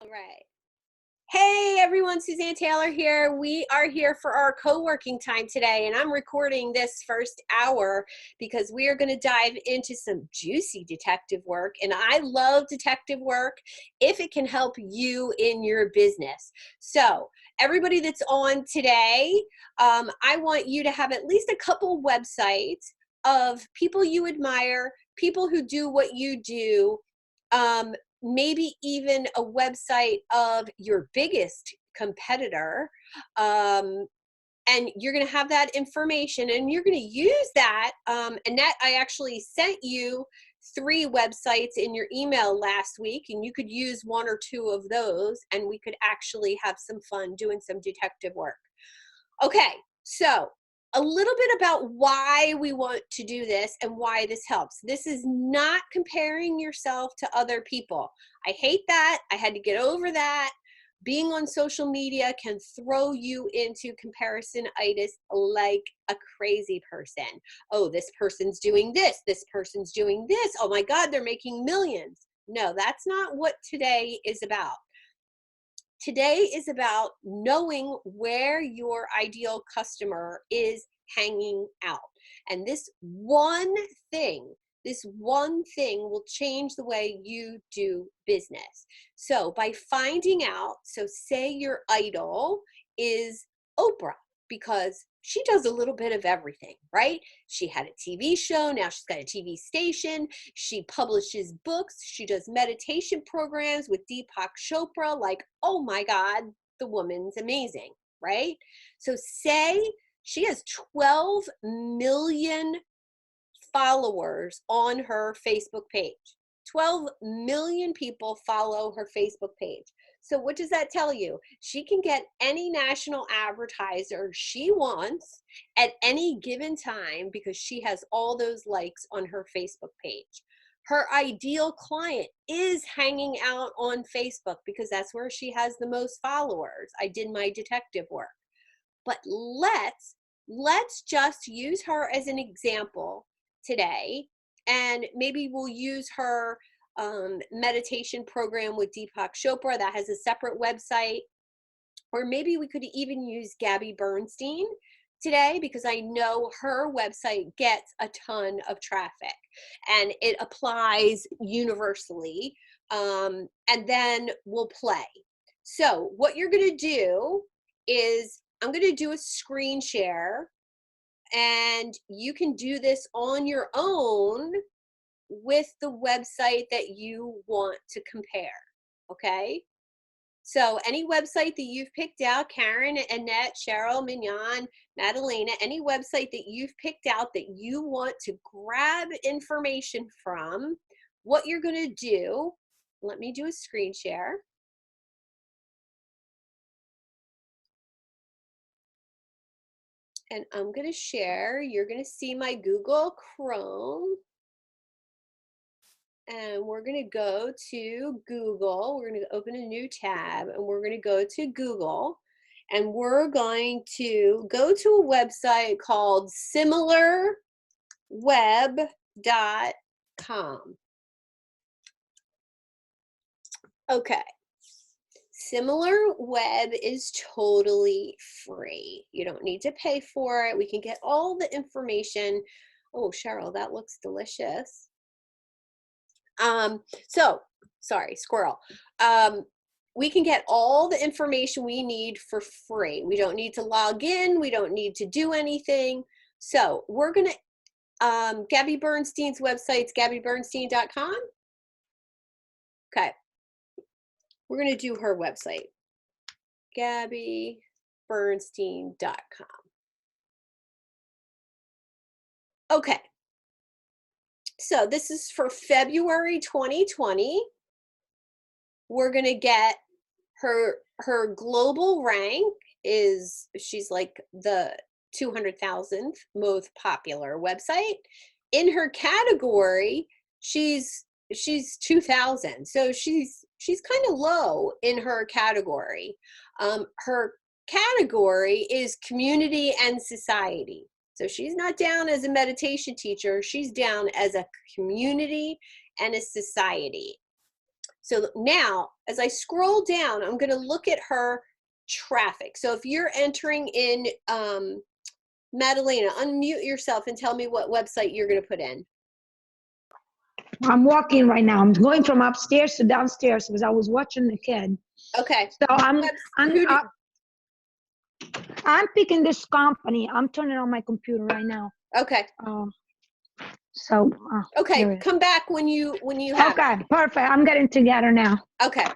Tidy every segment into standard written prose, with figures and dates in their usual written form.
All right. Hey everyone, Suzanne Taylor here. We are here for our co-working time today, and I'm recording this first hour because we are going to dive into some juicy detective work. And I love detective work if it can help you in your business. So everybody that's on today, I want you to have at least a couple websites of people you admire, people who do what you do, maybe even a website of your biggest competitor, and you're going to have that information and you're going to use that. Annette, I actually sent you 3 websites in your email last week, and you could use 1 or 2 of those and we could actually have some fun doing some detective work. Okay, so a little bit about why we want to do this and why this helps. This is not comparing yourself to other people. I hate that. I had to get over that. Being on social media can throw you into comparisonitis like a crazy person. Oh, this person's doing this. This person's doing this. Oh my God, they're making millions. No, that's not what today is about. Today is about knowing where your ideal customer is hanging out. And this one thing will change the way you do business. So by finding out, so say your idol is Oprah, because she does a little bit of everything, right? She had a TV show, now she's got a TV station, she publishes books, she does meditation programs with Deepak Chopra, like, oh my God, the woman's amazing, right? So say she has 12 million followers on her Facebook page. 12 million people follow her Facebook page. So what does that tell you? She can get any national advertiser she wants at any given time because she has all those likes on her Facebook page. Her ideal client is hanging out on Facebook because that's where she has the most followers. I did my detective work. But let's just use her as an example today, and maybe we'll use her meditation program with Deepak Chopra that has a separate website, or maybe we could even use Gabby Bernstein today because I know her website gets a ton of traffic and it applies universally, and then we'll play. So what you're going to do is I'm going to do a screen share, and you can do this on your own with the website that you want to compare, okay? So any website that you've picked out, Karen, Annette, Cheryl, Mignon, Madalena, any website that you've picked out that you want to grab information from, what you're going to do, let me do a screen share. And I'm going to share, you're going to see my Google Chrome. And we're going to go to Google. We're going to open a new tab and we're going to go to Google. And we're going to go to a website called similarweb.com. Okay. SimilarWeb is totally free. You don't need to pay for it. We can get all the information. Oh, Cheryl, that looks delicious. Sorry, squirrel. We can get all the information we need for free. We don't need to log in. We don't need to do anything. So we're going to, Gabby Bernstein's website's gabbybernstein.com. Okay. We're going to do her website, gabbybernstein.com. Okay. So this is for February 2020. We're going to get her global rank is, she's like the 200,000th most popular website. In her category, she's 2,000. So she's kind of low in her category. Her category is community and society. So she's not down as a meditation teacher. She's down as a community and a society. So now, as I scroll down, I'm going to look at her traffic. So if you're entering in, Madalena, unmute yourself and tell me what website you're going to put in. I'm walking right now. I'm going from upstairs to downstairs because I was watching the kid. Okay. So I'm picking this company. I'm turning on my computer right now. Okay. Okay, come back when you have. Okay, perfect. I'm getting together now. Okay.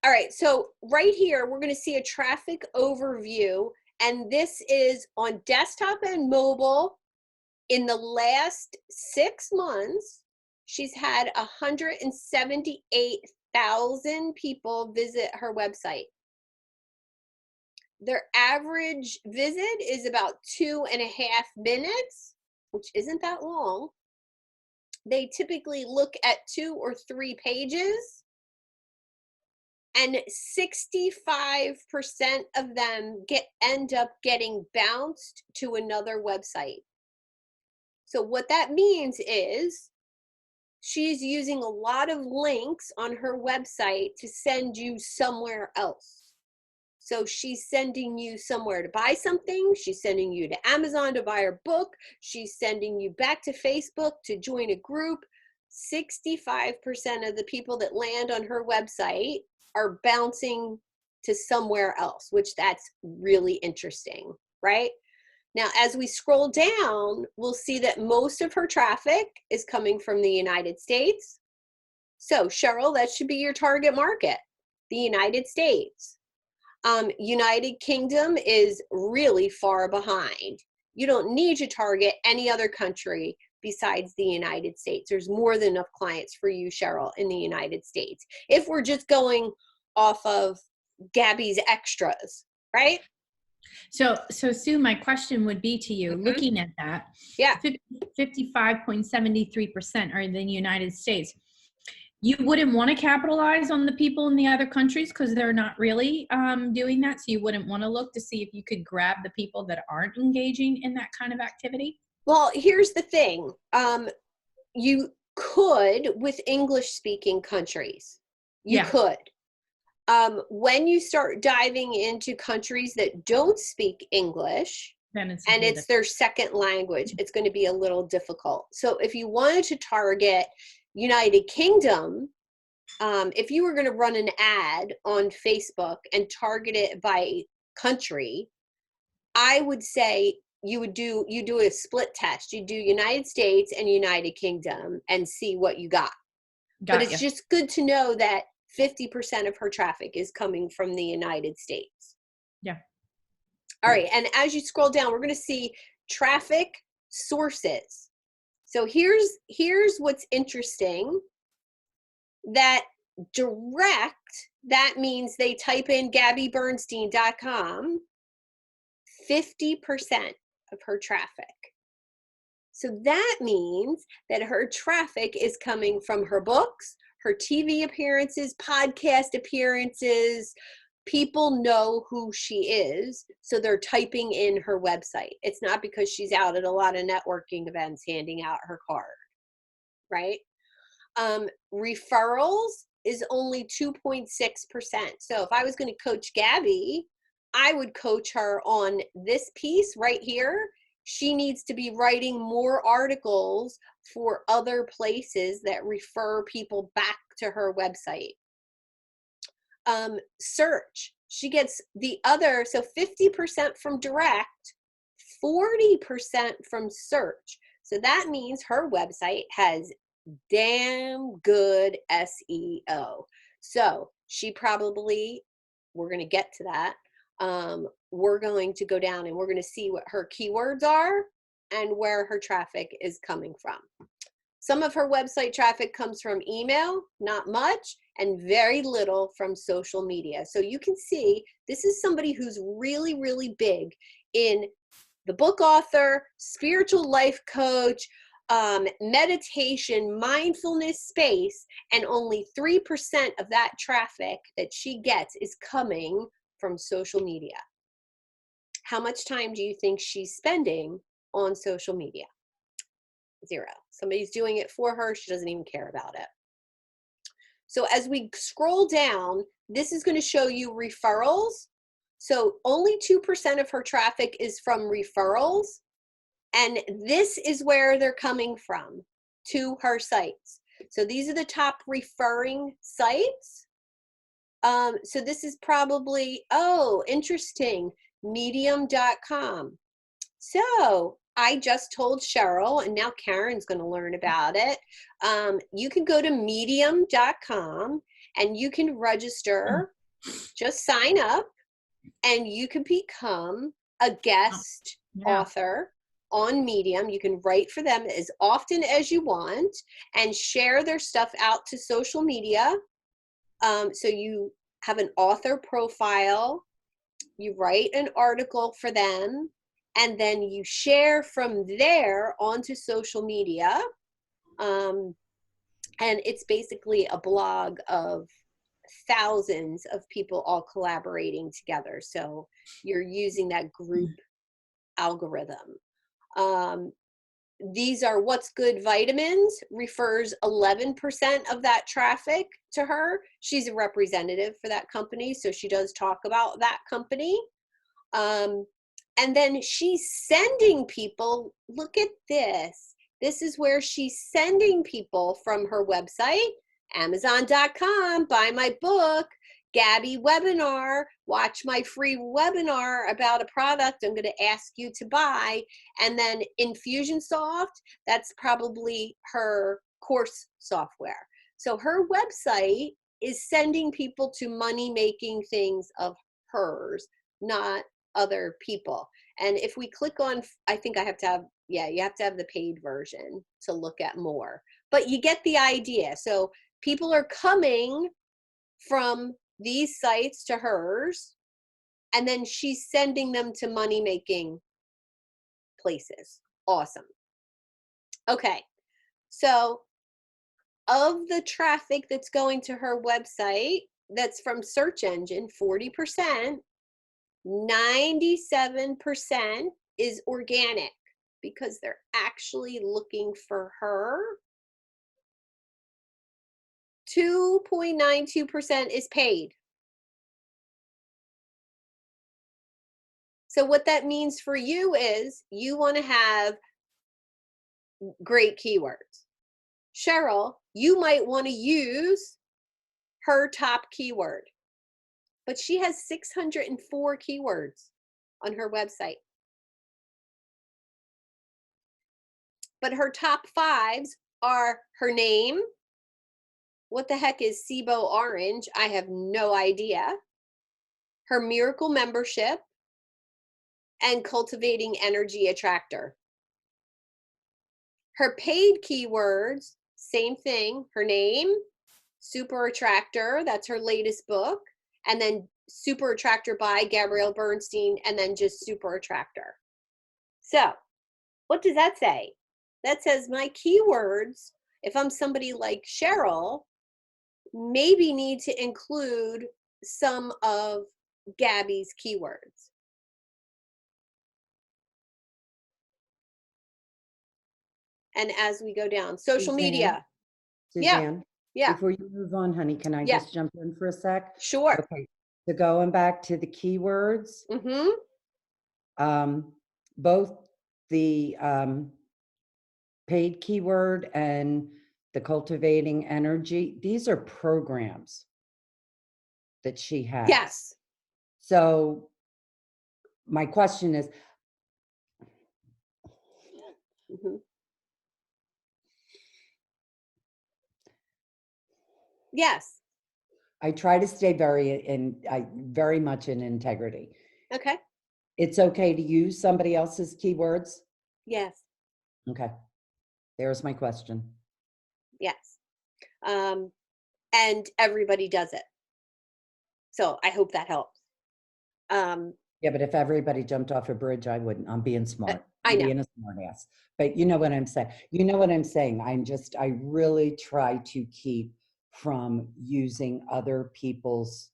All right. So right here, we're going to see a traffic overview, and this is on desktop and mobile. In the last 6 months, she's had 178,000 people visit her website. Their average visit is about 2.5 minutes, which isn't that long. They typically look at 2 or 3 pages, and 65% of them end up getting bounced to another website. So what that means is she's using a lot of links on her website to send you somewhere else. So she's sending you somewhere to buy something. She's sending you to Amazon to buy her book. She's sending you back to Facebook to join a group. 65% of the people that land on her website are bouncing to somewhere else, which that's really interesting, right? Now, as we scroll down, we'll see that most of her traffic is coming from the United States. So Cheryl, that should be your target market, the United States. United Kingdom is really far behind. You don't need to target any other country besides the United States. There's more than enough clients for you, Cheryl, in the United States. If we're just going off of Gabby's extras, right? So Sue, my question would be to you, looking at that, 55.73% are in the United States. You wouldn't want to capitalize on the people in the other countries because they're not really doing that. So you wouldn't want to look to see if you could grab the people that aren't engaging in that kind of activity? Well, here's the thing. You could with English-speaking countries. You could. When you start diving into countries that don't speak English, then it's their second language, it's going to be a little difficult. So if you wanted to target United Kingdom, if you were going to run an ad on Facebook and target it by country, I would say you do a split test. You do United States and United Kingdom and see what you got. But it's just good to know that 50% of her traffic is coming from the United States. Yeah. All right. And as you scroll down, we're going to see traffic sources. So here's what's interesting. That direct, that means they type in GabbyBernstein.com, 50% of her traffic. So that means that her traffic is coming from her books, her TV appearances, podcast appearances. People know who she is, so they're typing in her website. It's not because she's out at a lot of networking events handing out her card, right? Referrals is only 2.6%. So if I was going to coach Gabby, I would coach her on this piece right here. She needs to be writing more articles for other places that refer people back to her website. Search, she gets the other, so 50% from direct, 40% from search. So that means her website has damn good SEO. So she probably, we're going to get to that. We're going to go down and we're going to see what her keywords are and where her traffic is coming from. Some of her website traffic comes from email, not much, and very little from social media. So you can see this is somebody who's really, really big in the book author, spiritual life coach, meditation, mindfulness space, and only 3% of that traffic that she gets is coming from social media. How much time do you think she's spending on social media? 0. Somebody's doing it for her. She doesn't even care about it. So as we scroll down, this is going to show you referrals. So only 2% of her traffic is from referrals. And this is where they're coming from to her sites. So these are the top referring sites. So this is probably, oh, interesting, medium.com. So I just told Cheryl, and now Karen's going to learn about it. You can go to medium.com and you can register, just sign up, and you can become a guest author on Medium. You can write for them as often as you want and share their stuff out to social media. So you have an author profile, you write an article for them, and then you share from there onto social media. And it's basically a blog of thousands of people all collaborating together. So you're using that group algorithm. These are What's Good Vitamins, refers 11% of that traffic to her. She's a representative for that company, so she does talk about that company. And then she's sending people, look at this. This is where she's sending people from her website, Amazon.com, buy my book, Gabby webinar, watch my free webinar about a product I'm going to ask you to buy. And then Infusionsoft, that's probably her course software. So her website is sending people to money-making things of hers, not other people. And if we click on, I think I have to have, yeah, you have to have the paid version to look at more. But you get the idea. So people are coming from these sites to hers, and then she's sending them to money-making places. Awesome. Okay, so of the traffic that's going to her website that's from search engine, 40%, 97% is organic because they're actually looking for her. 2.92% is paid. So what that means for you is you want to have great keywords. Cheryl, you might want to use her top keyword, but she has 604 keywords on her website. But her top fives are her name. What the heck is SIBO Orange? I have no idea. Her Miracle Membership and Cultivating Energy Attractor. Her paid keywords, same thing, her name, Super Attractor, that's her latest book, and then Super Attractor by Gabrielle Bernstein, and then just Super Attractor. So what does that say? That says my keywords, if I'm somebody like Cheryl, maybe need to include some of Gabby's keywords. And as we go down, social media. Suzanne, Yeah. before you move on, honey, can I Yeah. just jump in for a sec? Sure. Okay, so going back to the keywords, both the paid keyword and the cultivating energy, these are programs that she has. Yes. So my question is, Yes. I try to stay very much in integrity. Okay. It's okay to use somebody else's keywords? Yes. Okay. There's my question. Yes. And everybody does it. So I hope that helps. Yeah, but if everybody jumped off a bridge, I wouldn't. I'm being smart. I know. Being a smart ass. But you know what I'm saying. You know what I'm saying. I really try to keep from using other people's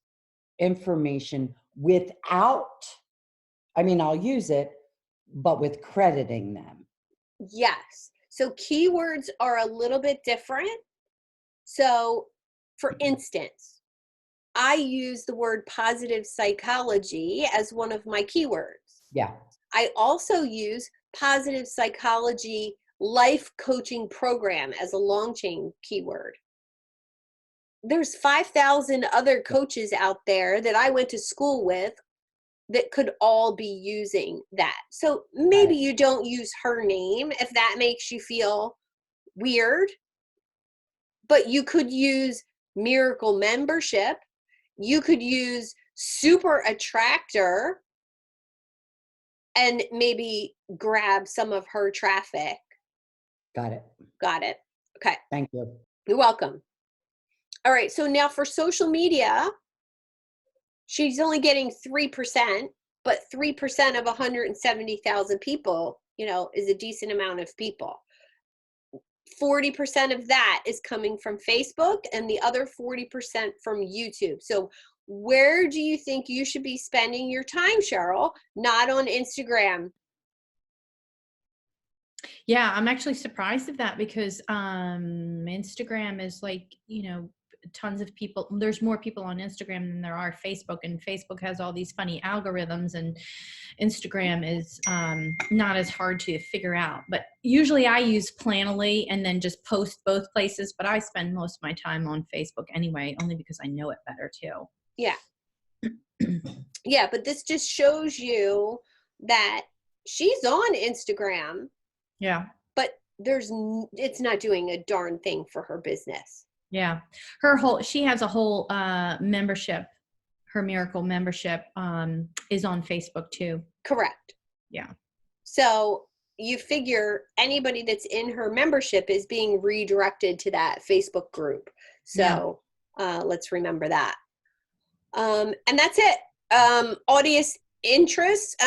information without, I mean, I'll use it, but with crediting them. Yes. So keywords are a little bit different. So For instance, I use the word positive psychology as one of my keywords. Yeah. I also use positive psychology life coaching program as a long chain keyword. There's 5,000 other coaches out there that I went to school with that could all be using that. So maybe you don't use her name if that makes you feel weird, but you could use Miracle Membership. You could use Super Attractor and maybe grab some of her traffic. Got it. Got it. Okay. Thank you. You're welcome. All right. So now for social media, she's only getting 3%, but 3% of 170,000 people, is a decent amount of people. 40% of that is coming from Facebook and the other 40% from YouTube. So where do you think you should be spending your time, Cheryl? Not on Instagram. Yeah, I'm actually surprised at that because Instagram is like, tons of people. There's more people on Instagram than there are Facebook, and Facebook has all these funny algorithms, and Instagram is not as hard to figure out. But usually I use Planoly and then just post both places, but I spend most of my time on Facebook anyway, only because I know it better too. Yeah. Yeah, but this just shows you that she's on Instagram. Yeah. But it's not doing a darn thing for her business. Yeah. She has a whole membership. Her Miracle Membership is on Facebook too. Correct. Yeah. So you figure anybody that's in her membership is being redirected to that Facebook group. So let's remember that. And that's it. Audience interest.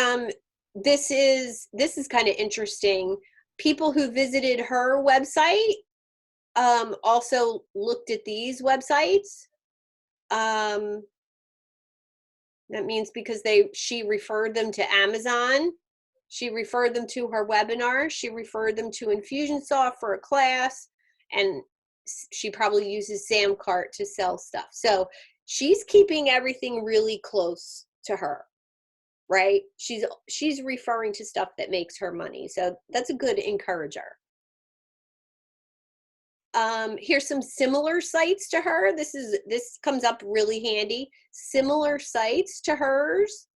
This is kind of interesting. People who visited her website also looked at these websites. That means because she referred them to Amazon. She referred them to her webinar. She referred them to Infusionsoft for a class, and she probably uses Samcart to sell stuff. So she's keeping everything really close to her, right? She's referring to stuff that makes her money. So that's a good encourager. Here's some similar sites to her. This comes up really handy. Similar sites to hers.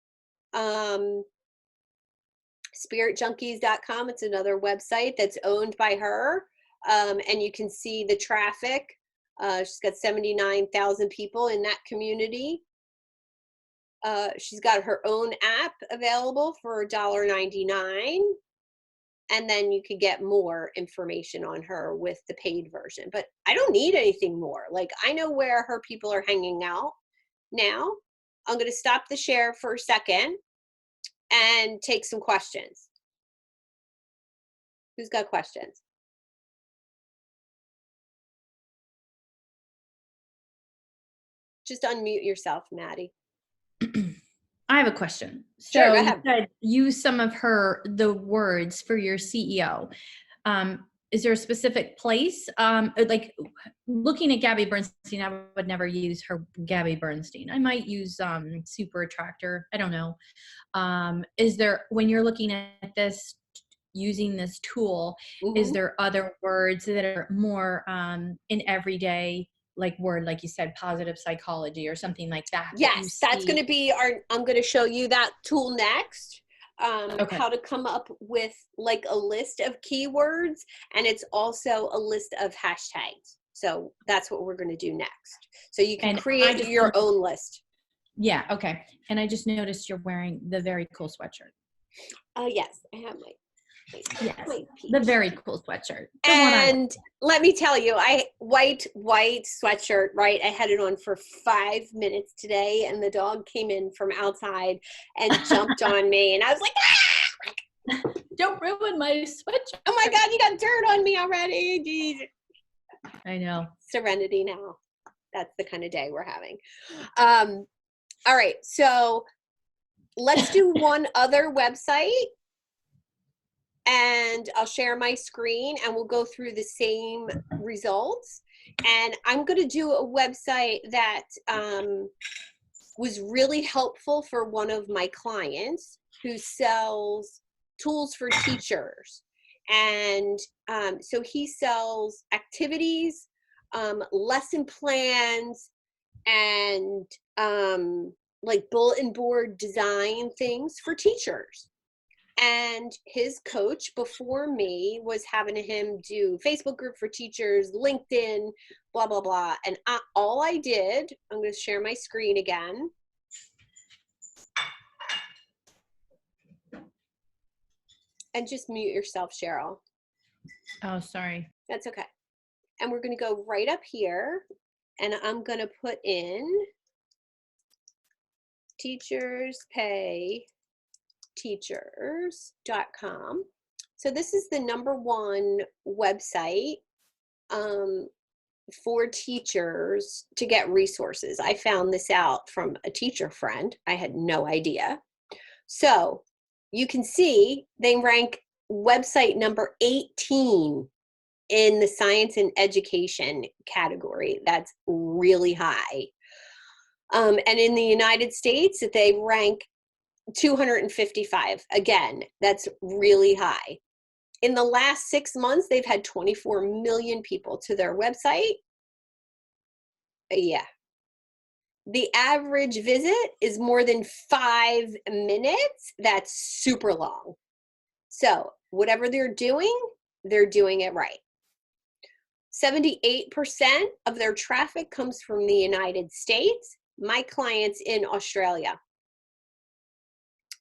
Spiritjunkies.com. It's another website that's owned by her. And you can see the traffic. She's got 79,000 people in that community. She's got her own app available for $1.99. And then you could get more information on her with the paid version. But I don't need anything more. Like, I know where her people are hanging out now. I'm going to stop the share for a second and take some questions. Who's got questions? Just unmute yourself, Maddie. I have a question. Sure, go So ahead. you said use some of the words for your CEO. Is there a specific place? Like looking at Gabby Bernstein, I would never use her Gabby Bernstein. I might use Super Attractor. I don't know. Is there, when you're looking at this, using this tool, is there other words that are more in everyday word, like you said, positive psychology or something like that? Yes, that's going to be I'm going to show you that tool next. Okay. How to come up with like a list of keywords, and it's also a list of hashtags. So that's what we're going to do next. So you can create your own list. Yeah. Okay. And I just noticed you're wearing the very cool sweatshirt. Yes, I have my the very cool sweatshirt. And let me tell you, white sweatshirt, right? I had it on for 5 minutes today, and the dog came in from outside and jumped on me, and I was like, ah! Don't ruin my sweatshirt. Oh my God, you got dirt on me already. Jeez. I know. Serenity now. That's the kind of day we're having. All right, so let's do one other website. And I'll share my screen and we'll go through the same results. And I'm going to do a website that was really helpful for one of my clients who sells tools for teachers. And so he sells activities, lesson plans, and like bulletin board design things for teachers. And his coach before me was having him do Facebook group for teachers, LinkedIn, blah, blah, blah. And all I did, I'm going to share my screen again. And just mute yourself, Cheryl. Oh, sorry. That's okay. And we're going to go right up here, and I'm going to put in teachers.com. So this is the #1 website for teachers to get resources. I found this out from a teacher friend. I had no idea. So you can see they rank website number 18 in the science and education category. That's really high. And in the United States, they rank 255. Again, that's really high. In the last 6 months, they've had 24 million people to their website. Yeah. The average visit is more than 5 minutes. That's super long. So whatever they're doing it right. 78% of their traffic comes from the United States. My client's in Australia.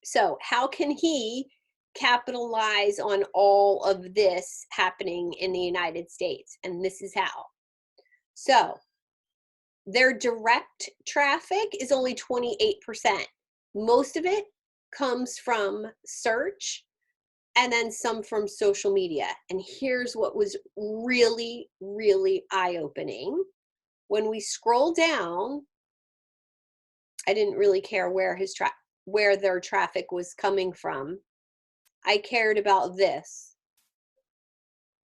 So how can he capitalize on all of this happening in the United States? And this is how. So their direct traffic is only 28%. Most of it comes from search and then some from social media. And here's what was really, really eye-opening. When we scroll down, I didn't really care where their traffic was coming from. I cared about this.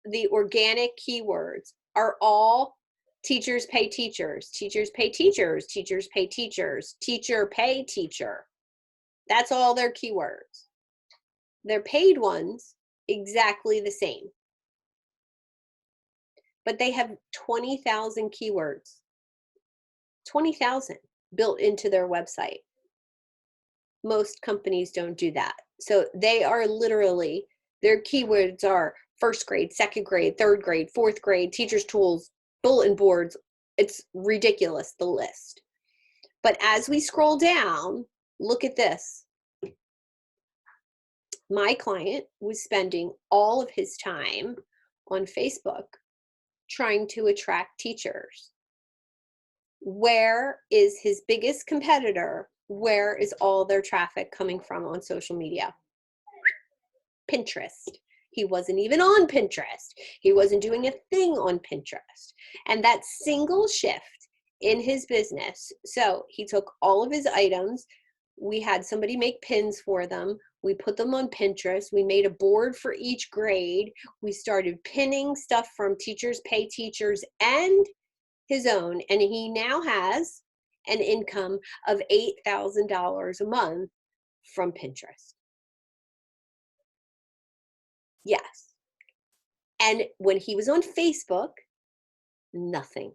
The organic keywords are all teachers pay teachers, teachers pay teachers, teachers pay teachers, teacher pay teacher. That's all their keywords. Their paid ones, exactly the same. But they have 20,000 keywords. 20,000 built into their website. Most companies don't do that. So they are literally, their keywords are first grade, second grade, third grade, fourth grade, teachers' tools, bulletin boards. It's ridiculous, the list. But as we scroll down, look at this. My client was spending all of his time on Facebook trying to attract teachers. Where is his biggest competitor? Where is all their traffic coming from on social media? Pinterest. He wasn't even on Pinterest. He wasn't doing a thing on Pinterest. And that single shift in his business. So he took all of his items. We had somebody make pins for them. We put them on Pinterest. We made a board for each grade. We started pinning stuff from Teachers Pay Teachers and his own. And he now has an income of $8,000 a month from Pinterest. Yes. And when he was on Facebook, nothing,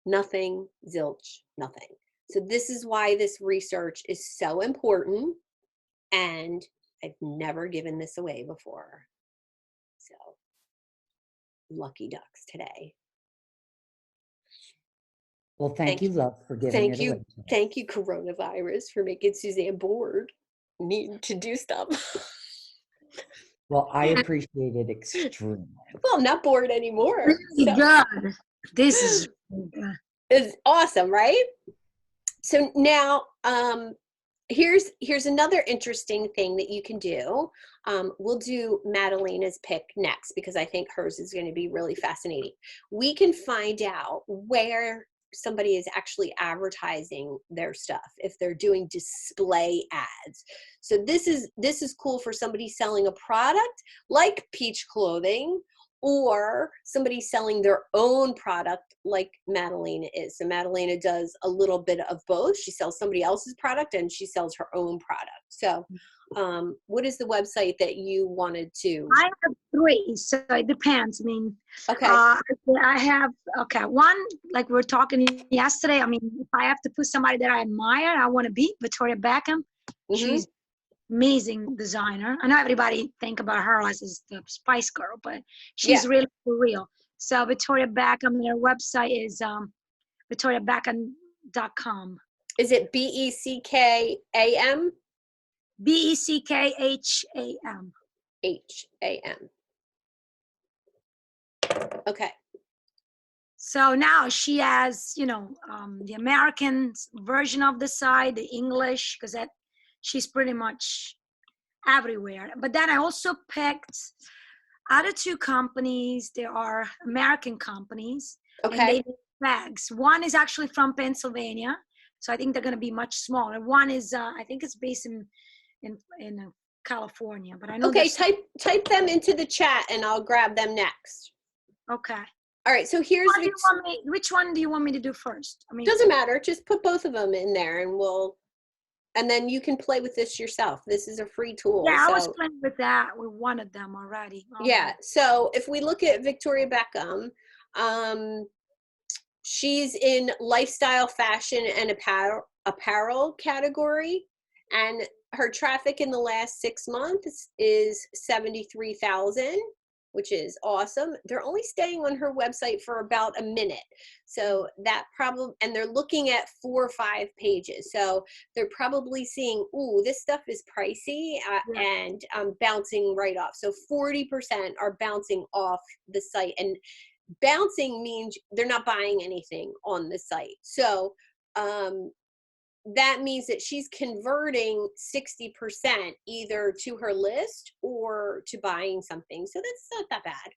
zilch, nothing. So this is why this research is so important. And I've never given this away before. So lucky ducks today. Well, thank you, love, for giving it away. Thank you, coronavirus, for making Suzanne bored, needing to do stuff. Well, I appreciate it extremely. Well, I'm not bored anymore. Really good. This is good. It's awesome, right? So now, here's another interesting thing that you can do. We'll do Madalena's pick next because I think hers is going to be really fascinating. We can find out where somebody is actually advertising their stuff, if they're doing display ads. So this is cool for somebody selling a product like Peach Clothing, or somebody selling their own product like Madalena is. So Madalena does a little bit of both. She sells somebody else's product and she sells her own product. So what is the website that you wanted to? I have three, so it depends. I mean, Okay. I have, okay, one, like we were talking yesterday. I mean, if I have to put somebody that I admire, I want to be Victoria Beckham. She's amazing designer. I know everybody think about her as the Spice Girl, but she's really for real. So Victoria Beckham, their website is victoriabeckham.com. Is it BECKAM? BECKHAM. HAM. Okay. So now she has, the American version of the site, the English, because that she's pretty much everywhere. But then I also picked other two companies. They are American companies, and they make bags. One is actually from Pennsylvania, so I think they're going to be much smaller. One is, I think it's based in California, but I know. Okay, type them into the chat, and I'll grab them next. Okay. All right, so here's which one do you want me to do first? I mean, doesn't matter. Just put both of them in there, and then you can play with this yourself. This is a free tool. Yeah, I was playing with that with one of them already. Yeah. So if we look at Victoria Beckham, she's in lifestyle, fashion, and apparel category, and her traffic in the last 6 months is 73,000. Which is awesome. They're only staying on her website for about a minute. So that problem, and they're looking at 4 or 5 pages. So they're probably seeing, ooh, this stuff is pricey and bouncing right off. So 40% are bouncing off the site, and bouncing means they're not buying anything on the site. So that means that she's converting 60% either to her list or to buying something. So that's not that bad.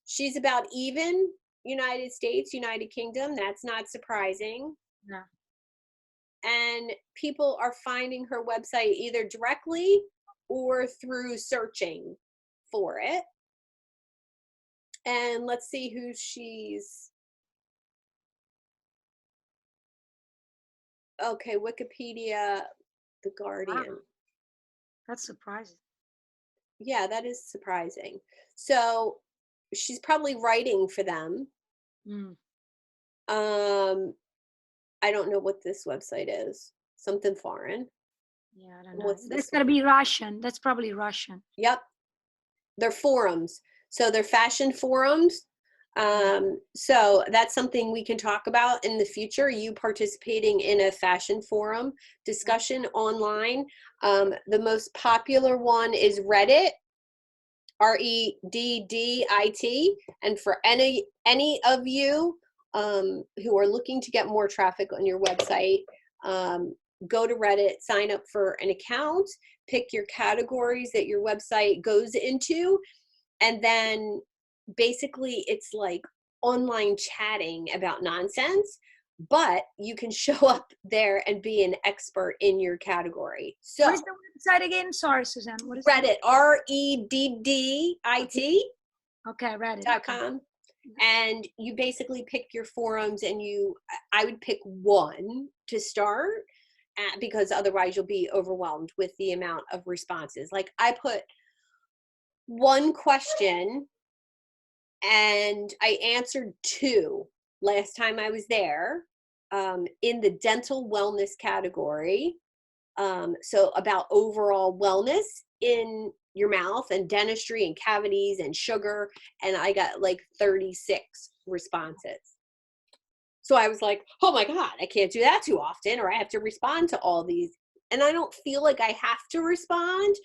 She's about even United States, United Kingdom. That's not surprising. No. And people are finding her website either directly or through searching for it. And let's see who she's. Okay, Wikipedia, The Guardian. Wow. That's surprising. Yeah, that is surprising. So she's probably writing for them. I don't know what this website is. Something foreign. Yeah, I don't know. That's gotta be Russian. That's probably Russian. Yep. They're forums. So they're fashion forums. So that's something we can talk about in the future, you participating in a fashion forum discussion online. The most popular one is Reddit, REDDIT. And for any of you who are looking to get more traffic on your website, go to Reddit, sign up for an account, pick your categories that your website goes into, and then basically it's like online chatting about nonsense, but you can show up there and be an expert in your category. So what is the website again? Sorry, Suzanne. What is Reddit, REDDIT. Okay, Reddit.com. And you basically pick your forums, and I would pick one to start because otherwise you'll be overwhelmed with the amount of responses. Like I put one question and I answered 2 last time I was there in the dental wellness category. So about overall wellness in your mouth and dentistry and cavities and sugar. And I got like 36 responses. So I was like, oh my God, I can't do that too often, or I have to respond to all these. And I don't feel like I have to respond.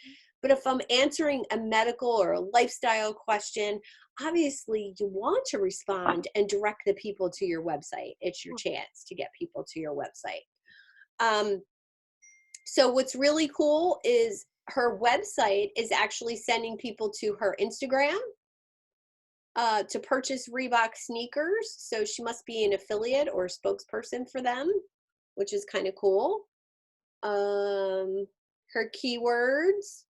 But if I'm answering a medical or a lifestyle question, obviously you want to respond and direct the people to your website. It's your chance to get people to your website. So what's really cool is her website is actually sending people to her Instagram to purchase Reebok sneakers. So she must be an affiliate or a spokesperson for them, which is kind of cool. Her keywords.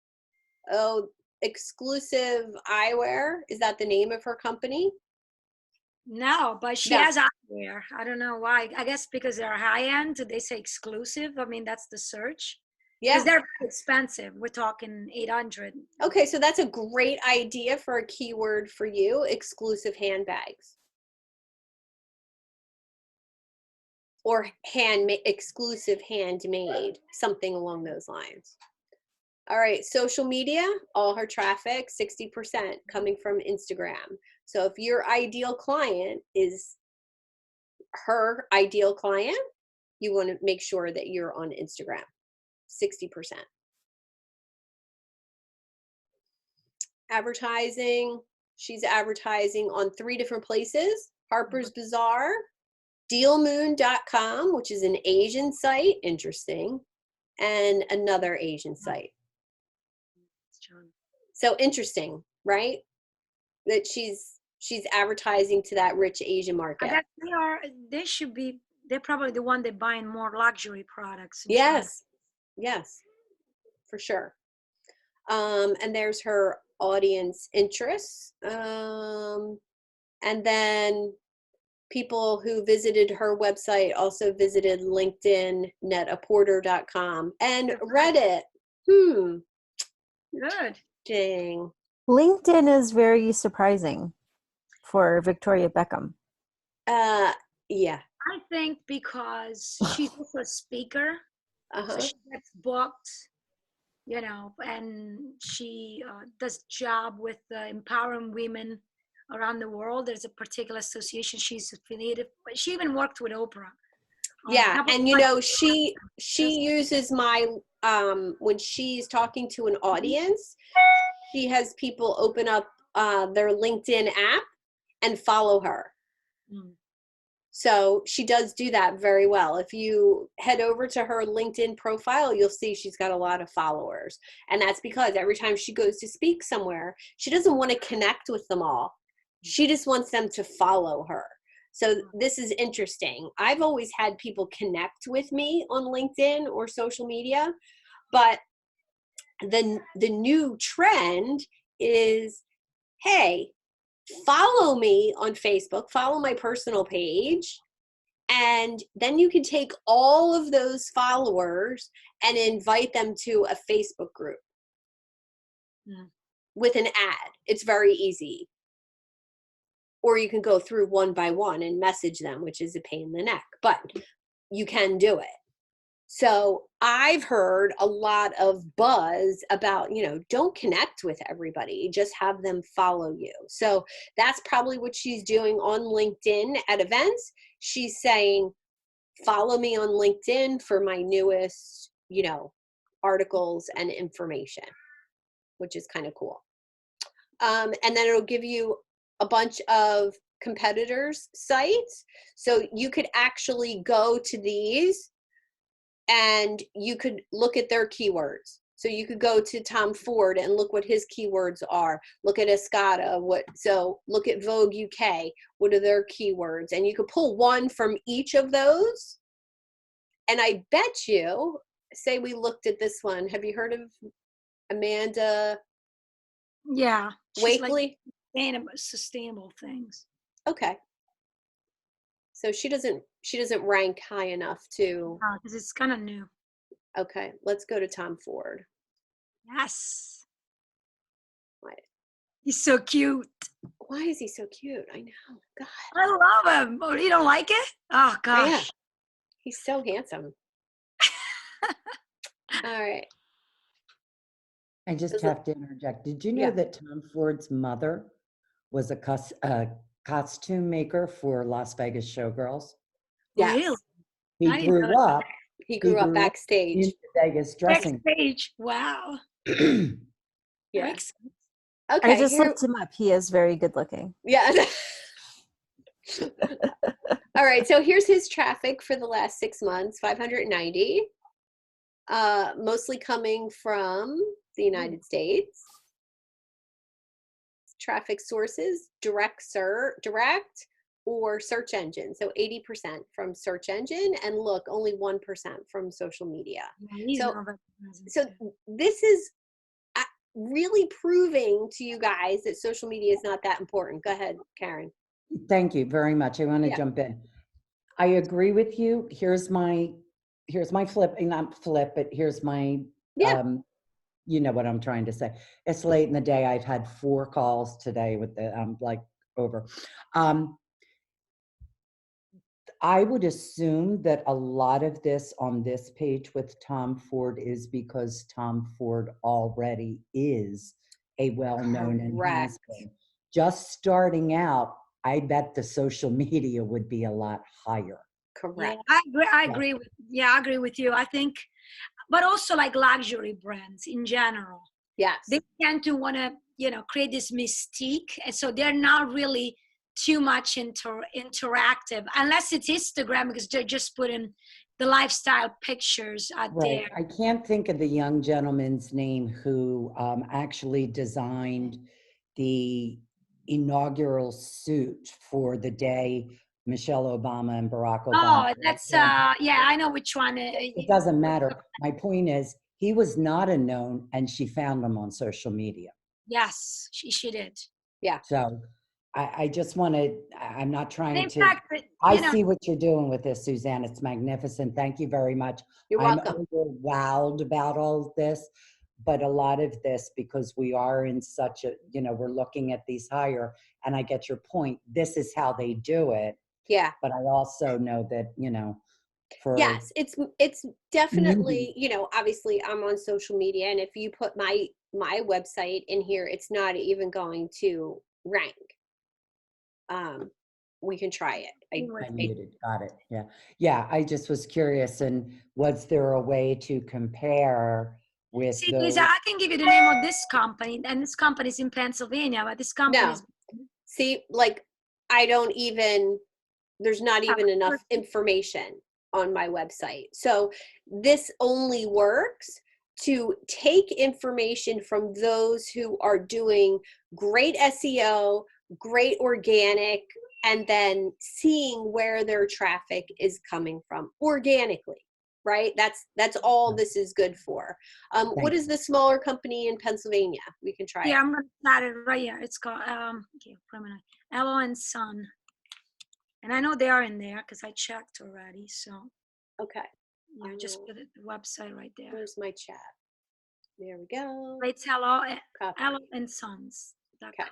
Oh, exclusive eyewear. Is that the name of her company? No, but she No. has eyewear. I don't know why. I guess because they're high end. They say exclusive. I mean, that's the search. Because Yeah. they're expensive. We're talking 800. Okay, so that's a great idea for a keyword for you, exclusive handbags. Or exclusive handmade, something along those lines. All right, social media, all her traffic, 60% coming from Instagram. So if your ideal client is her ideal client, you want to make sure that you're on Instagram, 60%. Advertising, she's advertising on 3 different places: Harper's Bazaar, dealmoon.com, which is an Asian site, interesting, and another Asian site. So interesting, right? That she's advertising to that rich Asian market. I guess they should be, they're probably the one that buying more luxury products. in China. Yes, yes, for sure. And there's her audience interests. And then people who visited her website also visited LinkedIn, netaporter.com, and Reddit. Good. Dang. LinkedIn is very surprising for Victoria Beckham. Yeah. I think because she's also a speaker, so Uh-huh. she gets booked, you know, and she does job with empowering women around the world. There's a particular association she's affiliated, but she even worked with Oprah. Yeah, and you know, she uses my when she's talking to an audience, she has people open up their LinkedIn app and follow her. Mm. So she does do that very well. If you head over to her LinkedIn profile, you'll see she's got a lot of followers. And that's because every time she goes to speak somewhere, she doesn't want to connect with them all. She just wants them to follow her. So this is interesting. I've always had people connect with me on LinkedIn or social media, but the new trend is, hey, follow me on Facebook, follow my personal page, and then you can take all of those followers and invite them to a Facebook group with an ad. It's very easy. Or you can go through one by one and message them, which is a pain in the neck, but you can do it. So I've heard a lot of buzz about, you know, don't connect with everybody, just have them follow you. So that's probably what she's doing on LinkedIn at events. She's saying, follow me on LinkedIn for my newest, you know, articles and information, which is kind of cool. And then it'll give you a bunch of competitors' sites. So you could actually go to these and you could look at their keywords. So you could go to Tom Ford and look what his keywords are. Look at Escada. So look at Vogue UK. What are their keywords? And you could pull one from each of those. And I bet you, say we looked at this one. Have you heard of Amanda Yeah. Wakely? Like sustainable things. Okay. So she doesn't rank high enough to. Because it's kind of new. Okay, let's go to Tom Ford. Yes. What? He's so cute. Why is he so cute? I know. God. I love him. Oh, you don't like it? Oh, gosh. Yeah. He's so handsome. All right. I just have to interject. Did you know Yeah. that Tom Ford's mother was a costume maker for Las Vegas Showgirls? Yes. Really? He I didn't know grew up. He grew up backstage. in the Vegas dressing. Backstage. Wow. Yeah. Makes sense. Okay. I just looked him up. He is very good looking. Yeah. All right. So here's his traffic for the last 6 months, 590. Mostly coming from the United States. Traffic sources, direct or search engine. So 80% from search engine, and look, only 1% from social media. Yeah, so this is really proving to you guys that social media is not that important. Go ahead, Karen. Thank you very much. I want to Yeah. jump in. I agree with you. Here's my flip, not flip, but here's my, Yeah. you know what I'm trying to say. It's late in the day. I've had 4 calls today with the, like over. I would assume that a lot of this on this page with Tom Ford is because Tom Ford already is a well-known and has Correct. been. Just starting out, I bet the social media would be a lot higher. Yeah, Correct. I Yeah. agree with, yeah, I agree with you. I think, but also like luxury brands in general, Yes. they tend to want to, you know, create this mystique, and so they're not really too much interactive unless it's Instagram, because they're just putting the lifestyle pictures out Right. there. I can't think of the young gentleman's name who actually designed the inaugural suit for the day Michelle Obama and Barack Obama. Oh, that's were yeah, I know which one. It doesn't matter. My point is, he was not a known, and she found him on social media. Yes, she did. Yeah. So I just want to, I'm not trying In to, fact, I you know, see what you're doing with this, Suzanne. It's magnificent. Thank you very much. You're I'm welcome. wowed about all of this, but a lot of this, because we are in such a, you know, we're looking at these higher, and I get your point. This is how they do it. Yeah. But I also know that, you know, for Yes, it's definitely, newbies, you know, obviously I'm on social media, and if you put my website in here, it's not even going to rank. We can try it. anyway. I muted. Got it. Yeah. Yeah. I just was curious. And was there a way to compare with See, Lisa, those? I can give you the name of this company, and this company is in Pennsylvania, but this company No. is See, like I don't even there's not even enough information on my website. So this only works to take information from those who are doing great SEO, great organic, and then seeing where their traffic is coming from organically, right? That's all this is good for. What is the smaller company in Pennsylvania? We can try it. yeah, I'm gonna start it right here. It's called okay, permanent Elo and Son, and I know they are in there because I checked already. So Okay. yeah, just put it, the website right there. Where's my chat? There we go. It's Elo Copy. and Sons.com. Okay.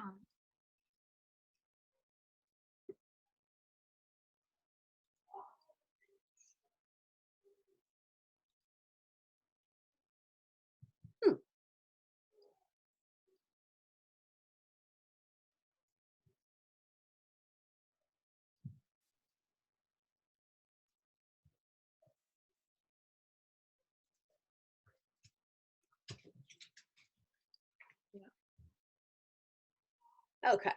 Okay.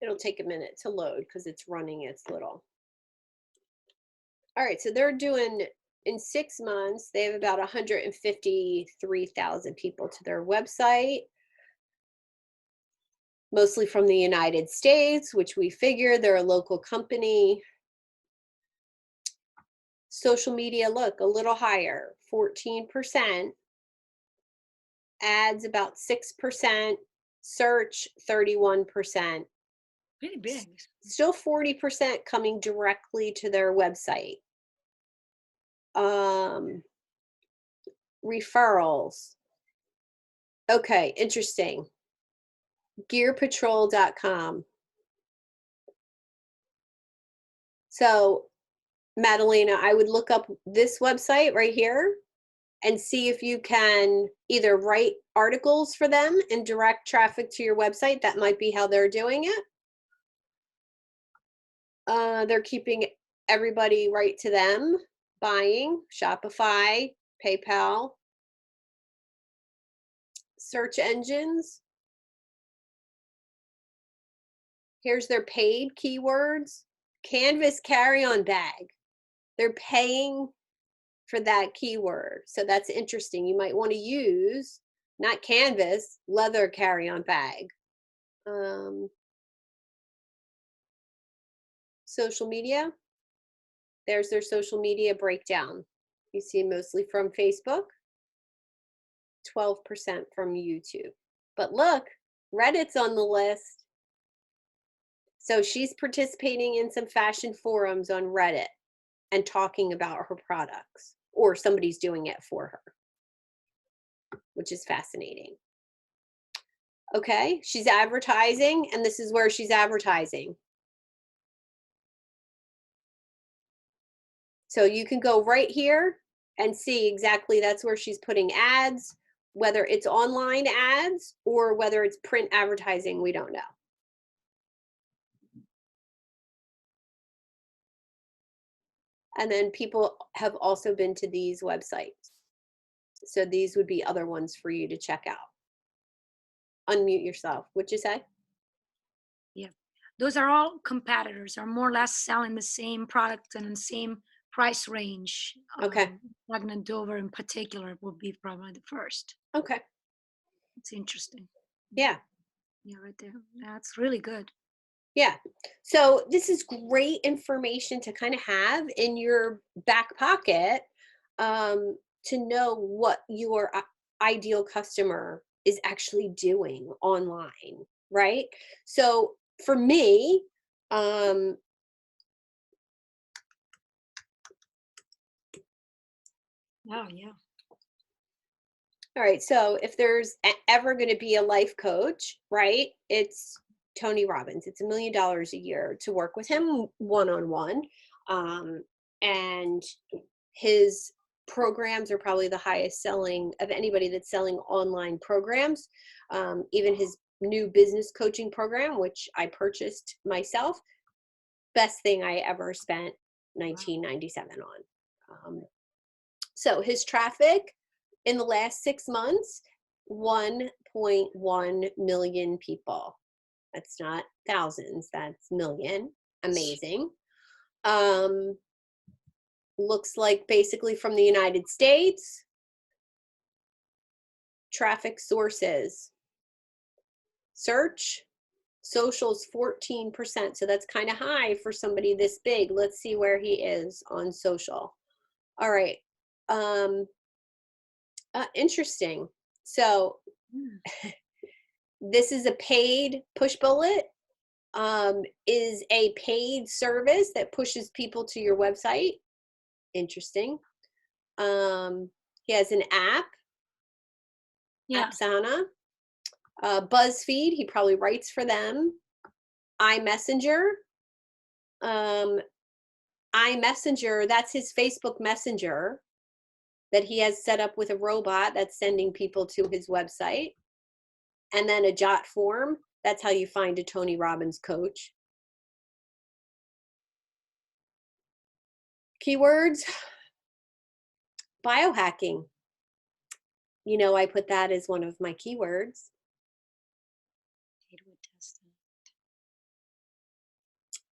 It'll take a minute to load because it's running its little. All right, so they're doing, in 6 months, they have about 153,000 people to their website, mostly from the United States, which we figure they're a local company. Social media, look, a little higher, 14%. Ads, about 6%. Search, 31%. Pretty big. Still 40% coming directly to their website. Referrals. Okay, interesting. Gearpatrol.com. So, Madalena, I would look up this website right here and see if you can either write articles for them and direct traffic to your website. That might be how they're doing it. They're keeping everybody right to them, buying, Shopify, PayPal, search engines. Here's their paid keywords. Canvas carry-on bag. They're paying for that keyword. So that's interesting. You might want to use, not canvas, leather carry-on bag. Social media. There's their social media breakdown. You see mostly from Facebook, 12% from YouTube. But look, Reddit's on the list. So she's participating in some fashion forums on Reddit and talking about her products, or somebody's doing it for her, which is fascinating. Okay, she's advertising, and this is where she's advertising. So you can go right here and see exactly that's where she's putting ads, whether it's online ads or whether it's print advertising, we don't know. And then people have also been to these websites. So these would be other ones for you to check out. Unmute yourself. What'd you say? Yeah. Those are all competitors, are more or less selling the same product and the same price range. Okay. Magna Dover in particular would be probably the first. Okay. It's interesting. Yeah. Yeah, right there. That's really good. Yeah. So this is great information to kind of have in your back pocket, to know what your ideal customer is actually doing online, right? So for me, oh yeah. All right. So if there's ever going to be a life coach, right, it's Tony Robbins. It's $1 million a year to work with him one-on-one. And his programs are probably the highest selling of anybody that's selling online programs. Even his new business coaching program, which I purchased myself, best thing I ever spent $19.97 on. So his traffic in the last 6 months, 1.1 million people. That's not thousands, that's million. Amazing. Looks like basically from the United States. Traffic sources. Search, socials 14%. So that's kind of high for somebody this big. Let's see where he is on social. All right. Interesting. So this is a paid push bullet, is a paid service that pushes people to your website. Interesting. He has an app, Apsana, BuzzFeed. He probably writes for them. iMessenger. iMessenger, that's his Facebook Messenger that he has set up with a robot that's sending people to his website. And then a Jot form. That's how you find a Tony Robbins coach. Keywords, biohacking. You know, I put that as one of my keywords.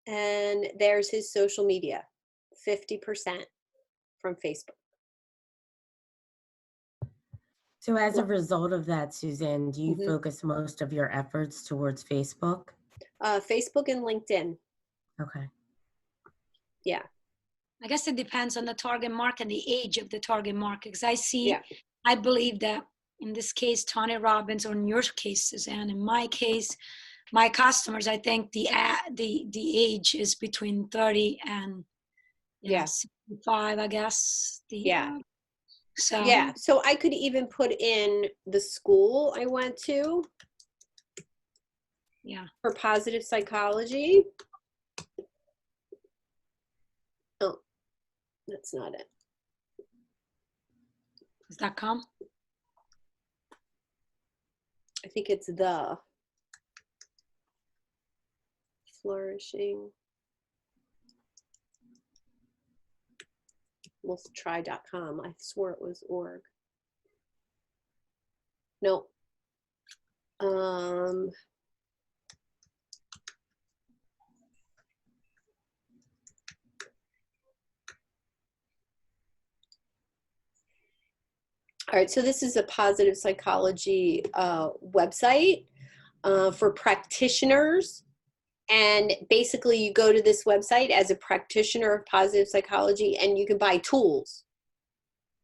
And there's his social media, 50% from Facebook. So as a result of that, Suzanne, do you Mhm. focus most of your efforts towards Facebook? Facebook and LinkedIn. Okay. Yeah. I guess it depends on the target market and the age of the target market. Because I see, Yeah. I believe that in this case, Tony Robbins, or in your case, Suzanne, in my case, my customers, I think the age is between 30 and Yeah. 65, I guess. Yeah. So Yeah. So I could even put in the school I went to. Yeah. For positive psychology. Oh, that's not it. .com. I think it's the flourishing. We'll try .com. I swore it was org. Nope. All right, so this is a positive psychology website for practitioners. And basically you go to this website as a practitioner of positive psychology and you can buy tools.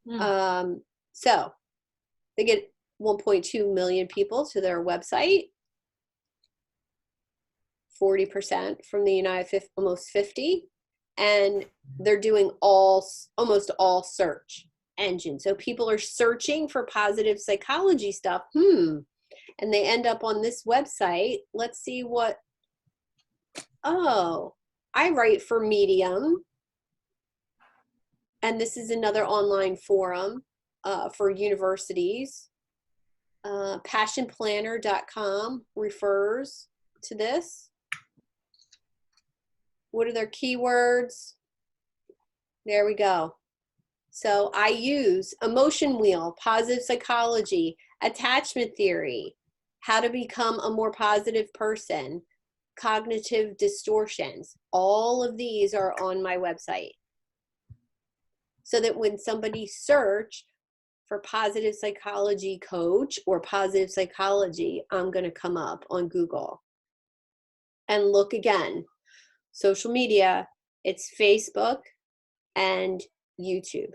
So they get 1.2 million people to their website. 40% from the almost 50, and they're doing almost all search engines. So people are searching for positive psychology stuff. And they end up on this website. Let's see what, oh, I write for Medium. And this is another online forum for universities. Passionplanner.com refers to this. What are their keywords? There we go. So I use emotion wheel, positive psychology, attachment theory, how to become a more positive person, cognitive distortions. All of these are on my website. So that when somebody search for positive psychology coach or positive psychology, I'm going to come up on Google. And look again, social media, it's Facebook and YouTube.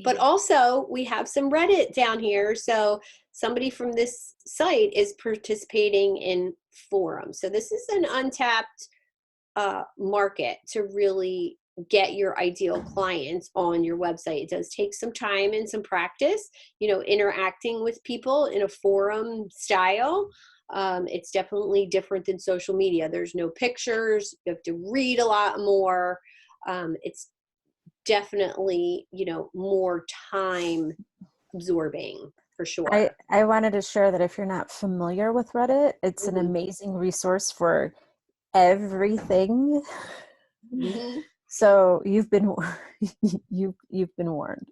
But also we have some Reddit down here. So somebody from this site is participating in forums. So this is an untapped market to really get your ideal clients on your website. It does take some time and some practice, interacting with people in a forum style. It's definitely different than social media. There's no pictures. You have to read a lot more. It's definitely, more time absorbing for sure. I wanted to share that if you're not familiar with Reddit, it's an amazing resource for everything. So you've been you've been warned.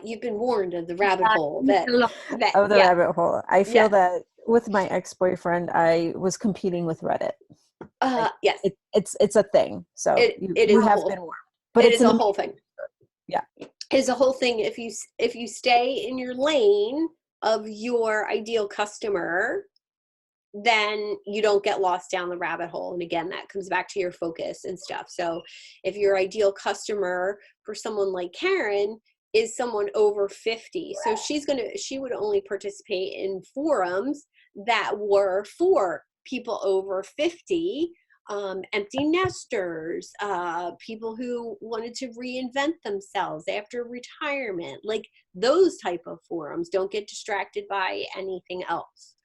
You've been warned of the rabbit hole Rabbit hole. I feel that with my ex-boyfriend, I was competing with Reddit. Yes, it's a thing. So you have been warned. But it's a whole thing. Yeah, it's a whole thing. If you stay in your lane of your ideal customer, then you don't get lost down the rabbit hole. And again, that comes back to your focus and stuff. So if your ideal customer for someone like Karen is someone over 50, so she would only participate in forums that were for people over 50, empty nesters, people who wanted to reinvent themselves after retirement, like those type of forums. Don't get distracted by anything else.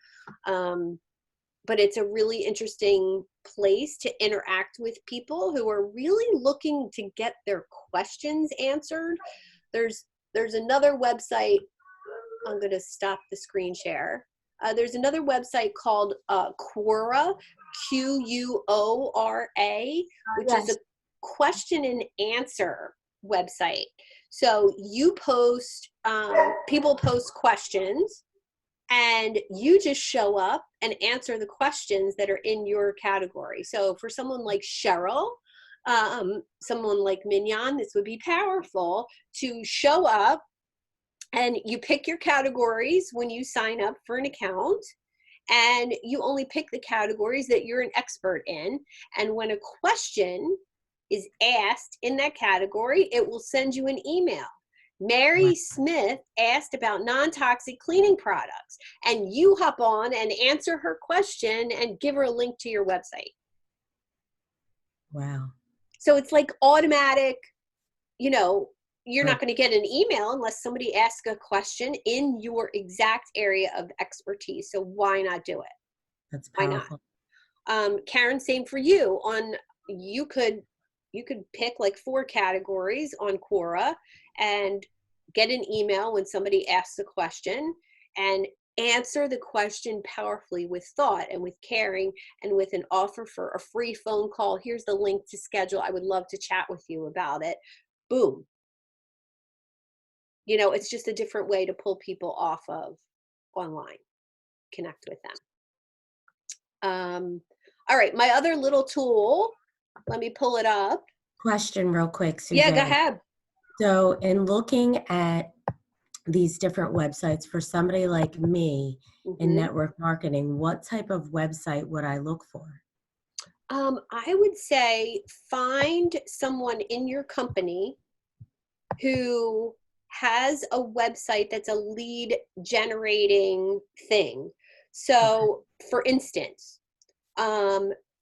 But it's a really interesting place to interact with people who are really looking to get their questions answered. There's another website. I'm going to stop the screen share. There's another website called Quora, Quora, which is a question and answer website. So you post, people post questions, and you just show up and answer the questions that are in your category. So for someone like Cheryl, someone like Mignon, this would be powerful to show up, and you pick your categories when you sign up for an account, and you only pick the categories that you're an expert in. And when a question is asked in that category, it will send you an email. Mary Smith asked about non-toxic cleaning products, and you hop on and answer her question and give her a link to your website. Wow. So it's like automatic, you're not going to get an email unless somebody asks a question in your exact area of expertise. So why not do it? That's powerful. Why not? Karen, same for you. You could pick like 4 categories on Quora and get an email when somebody asks a question, and answer the question powerfully with thought and with caring and with an offer for a free phone call. Here's the link to schedule. I would love to chat with you about it. Boom. It's just a different way to pull people off of online, connect with them. All right, my other little tool, let me pull it up. Question real quick, Suzanne. Yeah, go ahead. So in looking at these different websites for somebody like me in network marketing, what type of website would I look for? I would say find someone in your company who has a website that's a lead generating thing. So for instance,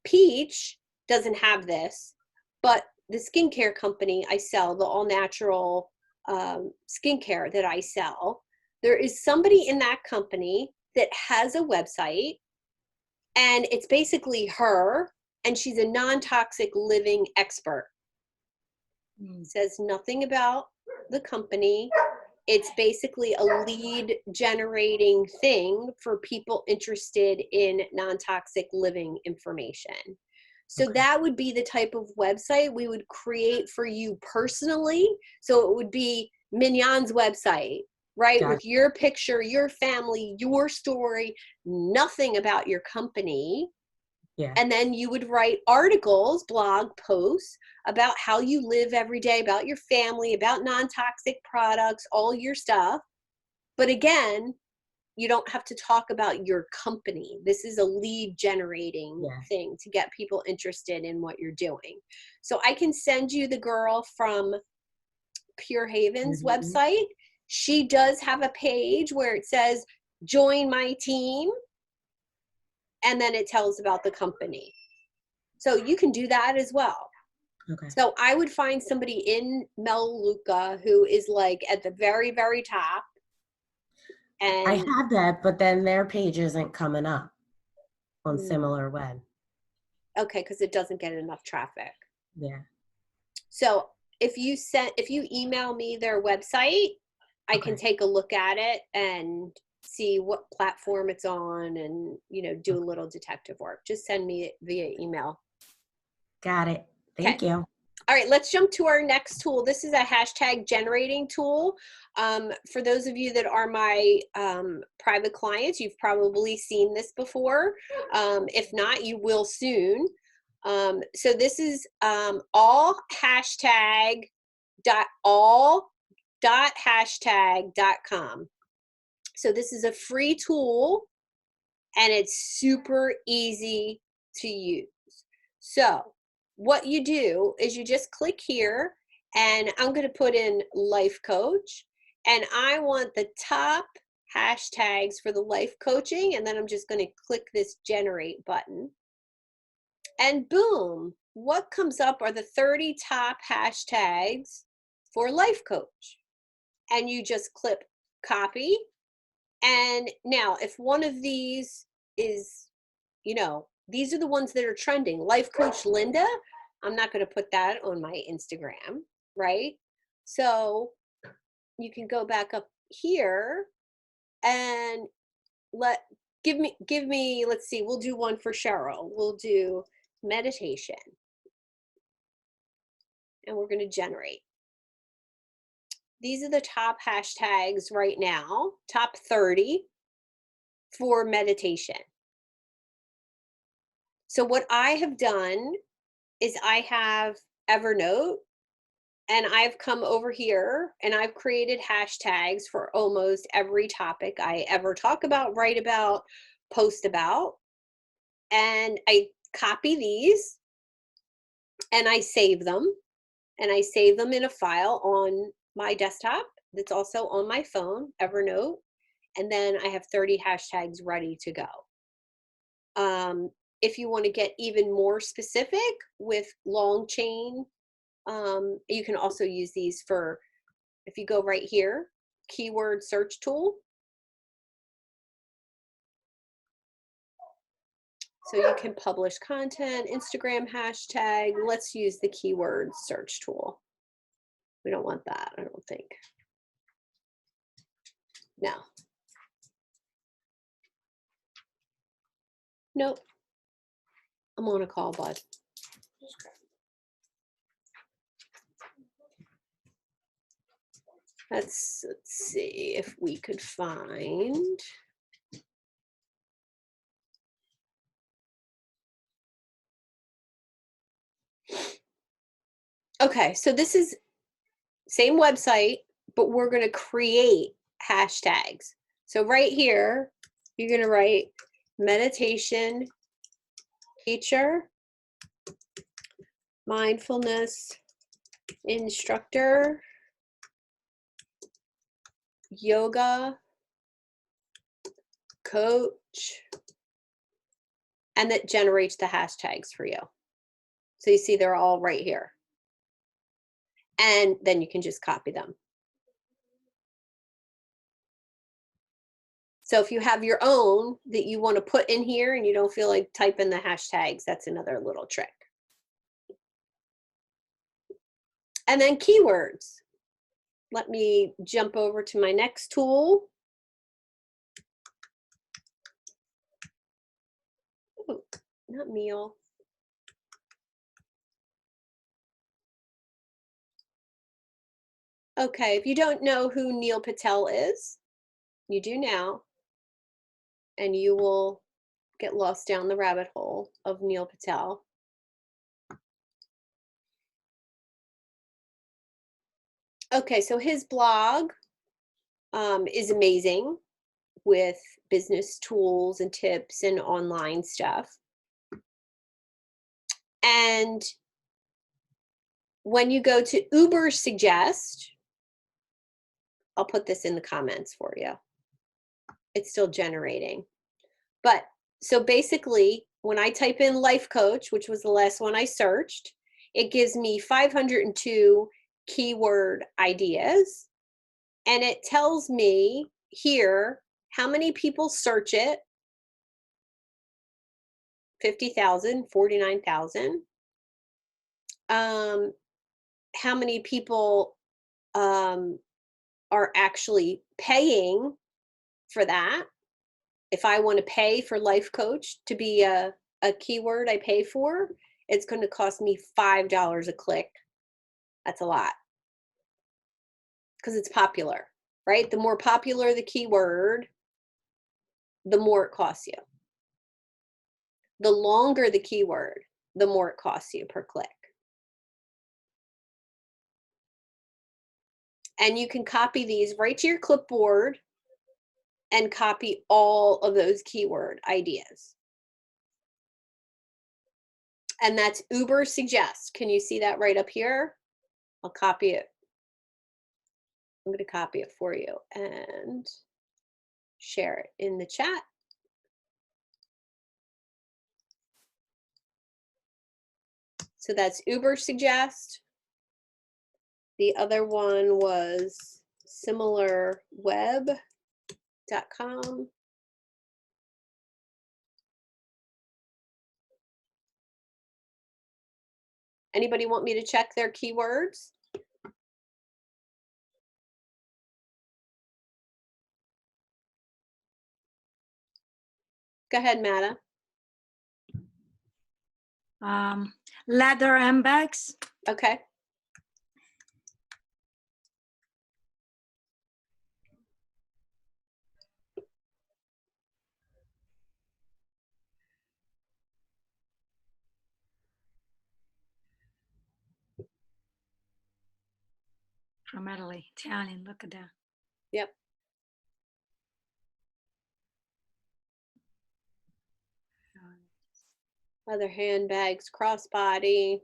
Peach doesn't have this, but the skincare company I sell, the all natural skincare that I sell, there is somebody in that company that has a website, and it's basically her, and she's a non-toxic living expert. Says nothing about the company. It's basically a lead generating thing for people interested in non-toxic living information. So that would be the type of website we would create for you personally. So it would be Mignon's website, right? Gotcha. With your picture, your family, your story, nothing about your company. Yeah. And then you would write articles, blog posts about how you live every day, about your family, about non-toxic products, all your stuff. But again, you don't have to talk about your company. This is a lead generating thing to get people interested in what you're doing. So I can send you the girl from Pure Haven's website. She does have a page where it says, join my team. And then it tells about the company. So you can do that as well. Okay. So I would find somebody in Melaleuca who is like at the very, very top. And I have that, but then their page isn't coming up on Similar Web. Okay, because it doesn't get enough traffic. Yeah. So if you email me their website, I can take a look at it and see what platform it's on and, do a little detective work. Just send me it via email. Got it. Thank you. All right, let's jump to our next tool. This is a hashtag generating tool. For those of you that are my private clients, you've probably seen this before. If not, you will soon. So this is all.hashtag.com. So this is a free tool, and it's super easy to use. So what you do is you just click here, and I'm going to put in life coach, and I want the top hashtags for the life coaching, and then I'm just going to click this generate button. And boom, what comes up are the 30 top hashtags for life coach. And you just click copy. And now if one of these is, these are the ones that are trending. Life coach Linda, I'm not going to put that on my Instagram, right? So you can go back up here and give me, let's see, we'll do one for Cheryl. We'll do meditation. And we're going to generate. These are the top hashtags right now, top 30 for meditation. So what I have done is I have Evernote, and I've come over here and I've created hashtags for almost every topic I ever talk about, write about, post about. And I copy these and I save them. And I save them in a file on my desktop that's also on my phone, Evernote. And then I have 30 hashtags ready to go. If you want to get even more specific with long chain, you can also use these for, if you go right here, keyword search tool. So you can publish content, Instagram hashtag. Let's use the keyword search tool. We don't want that, I don't think. No. Nope. I'm on a call, bud. Let's see if we could find. Okay, so this is same website, but we're going to create hashtags. So right here, you're going to write meditation teacher, mindfulness instructor, yoga coach, and that generates the hashtags for you. So you see they're all right here. And then you can just copy them. So if you have your own that you want to put in here and you don't feel like typing the hashtags, that's another little trick. And then keywords. Let me jump over to my next tool. Ooh, not meal. Okay, if you don't know who Neil Patel is, you do now, and you will get lost down the rabbit hole of Neil Patel. Okay, so his blog is amazing with business tools and tips and online stuff. And when you go to Uber Suggest, I'll put this in the comments for you. It's still generating. But so basically, when I type in life coach, which was the last one I searched, it gives me 502 keyword ideas. And it tells me here how many people search it. 50,000, 49,000. How many people are actually paying for that? If I want to pay for life coach to be a keyword I pay for, it's going to cost me $5 a click. That's a lot because it's popular, right? The more popular the keyword, the more it costs you. The longer the keyword, the more it costs you per click. And you can copy these right to your clipboard and copy all of those keyword ideas. And that's Uber Suggest. Can you see that right up here? I'll copy it. I'm going to copy it for you and share it in the chat. So that's Uber Suggest. The other one was similarweb.com. Anybody want me to check their keywords? Go ahead, Matta. Leather handbags. Okay. From Italy, Italian, look at that. Yep. Other handbags, crossbody.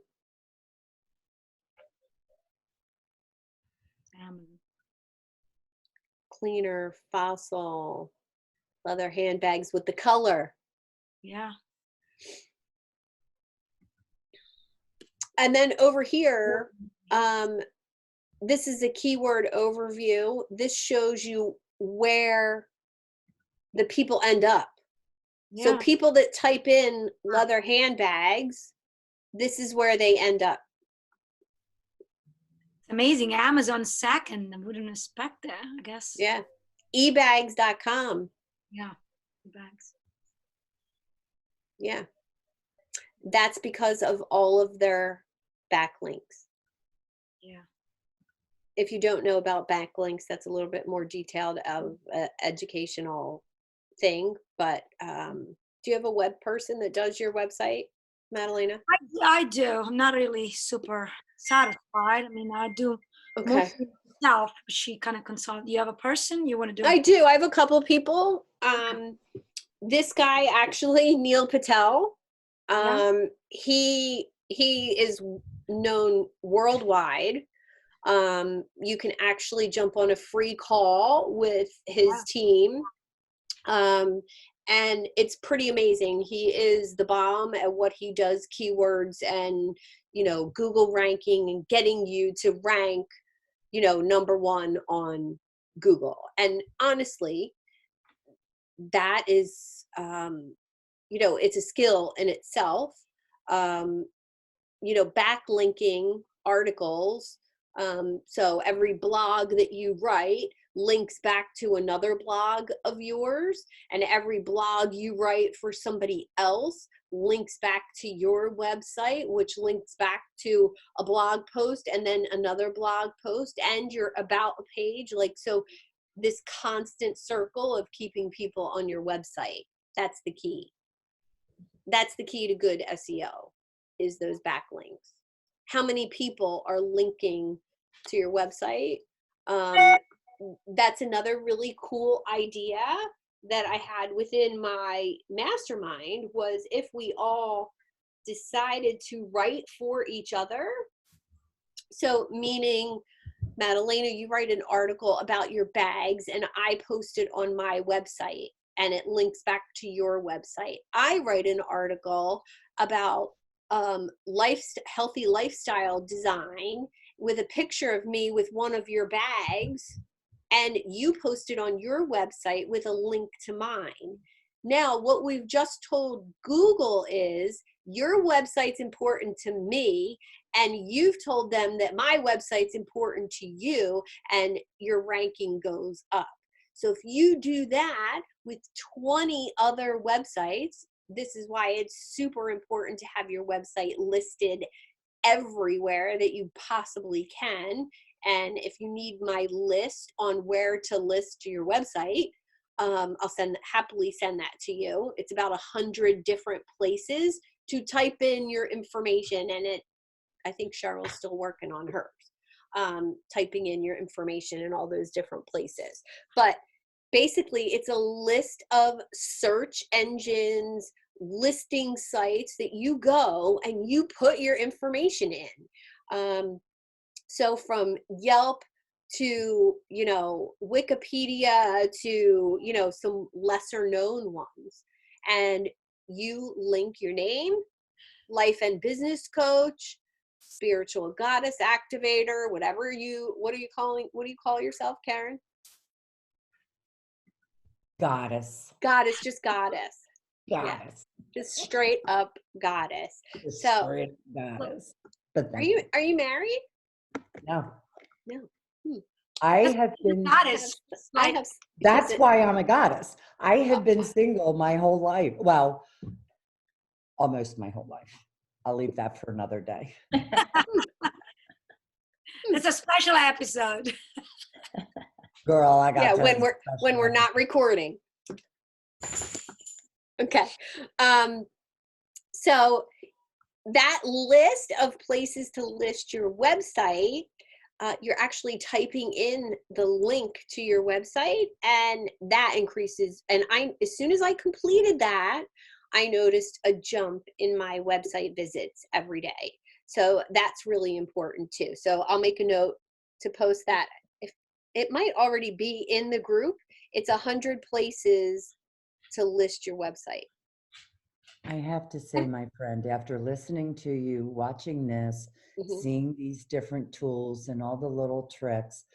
Cleaner, fossil, leather handbags with the color. Yeah. And then over here, this is a keyword overview. This shows you where the people end up. Yeah. So people that type in leather handbags, this is where they end up. It's amazing. Amazon second. I wouldn't expect that, I guess. Yeah. ebags.com. Yeah. Bags. Yeah. That's because of all of their backlinks. Yeah. If you don't know about backlinks, that's a little bit more detailed of educational thing. But do you have a web person that does your website, Madalena? I do. I'm not really super satisfied. I mean, I do Okay. mostly myself. She kind of consult. You have a person you want to do? I do. I have a couple of people. This guy actually, Neil Patel. He is known worldwide. You can actually jump on a free call with his team, and it's pretty amazing. He is the bomb at what he does, keywords and, you know, Google ranking and getting you to rank, you know, #1 on Google. And honestly, that is, you know, it's a skill in itself. You know, backlinking articles. So every blog that you write links back to another blog of yours, and every blog you write for somebody else links back to your website, which links back to a blog post and then another blog post and your about page. Like, so this constant circle of keeping people on your website, that's the key. That's the key to good SEO, is those backlinks. How many people are linking to your website? That's another really cool idea that I had within my mastermind, was if we all decided to write for each other. So meaning, Madalena, you write an article about your bags and I post it on my website and it links back to your website. I write an article about healthy lifestyle design with a picture of me with one of your bags, and you post it on your website with a link to mine. Now, what we've just told Google is your website's important to me, and you've told them that my website's important to you, and your ranking goes up. So if you do that with 20 other websites, this is why it's super important to have your website listed everywhere that you possibly can. And if you need my list on where to list your website, I'll happily send that to you. It's about 100 different places to type in your information, and I think Cheryl's still working on hers, typing in your information in all those different places. But basically, it's a list of search engines, listing sites that you go and you put your information in. So from Yelp to, you know, Wikipedia to, you know, some lesser known ones. And you link your name, life and business coach, spiritual goddess activator, what do you call yourself, Karen? Goddess. Goddess, just goddess. Goddess. Yeah, just straight up goddess. Just So straight goddess. But are you married? No. No. I have been Goddess. That's why I'm a goddess. I have been single my whole life. Well, almost my whole life. I'll leave that for another day. It's a special episode. Girl, I got when we're not recording. Okay. So that list of places to list your website, you're actually typing in the link to your website, and that increases. And as soon as I completed that, I noticed a jump in my website visits every day. So that's really important too. So I'll make a note to post that. If it might already be in the group, it's 100 places to list your website. I have to say, my friend, after listening to you, watching this, seeing these different tools and all the little tricks,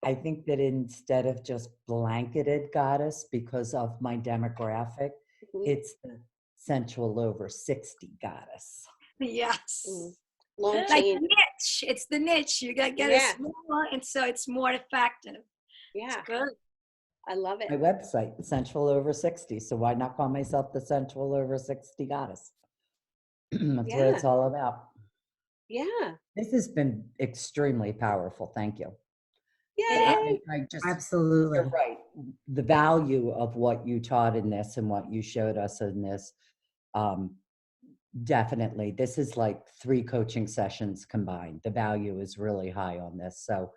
I think that instead of just blanketed goddess because of my demographic, it's the sensual over 60 goddess. Yes. Long like chain. the niche. It's the niche. You gotta get it smaller, and so it's more effective. Yeah. It's good. I love it. My website, Sensual Over 60. So why not call myself the Sensual Over 60 goddess? That's what it's all about. Yeah. This has been extremely powerful. Thank you. Yeah. Absolutely. You're right. The value of what you taught in this and what you showed us in this, definitely. This is like 3 coaching sessions combined. The value is really high on this. So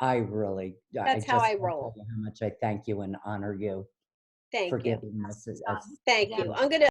that's how I roll. How much I thank you and honor you for giving this. Thank you. I'm going to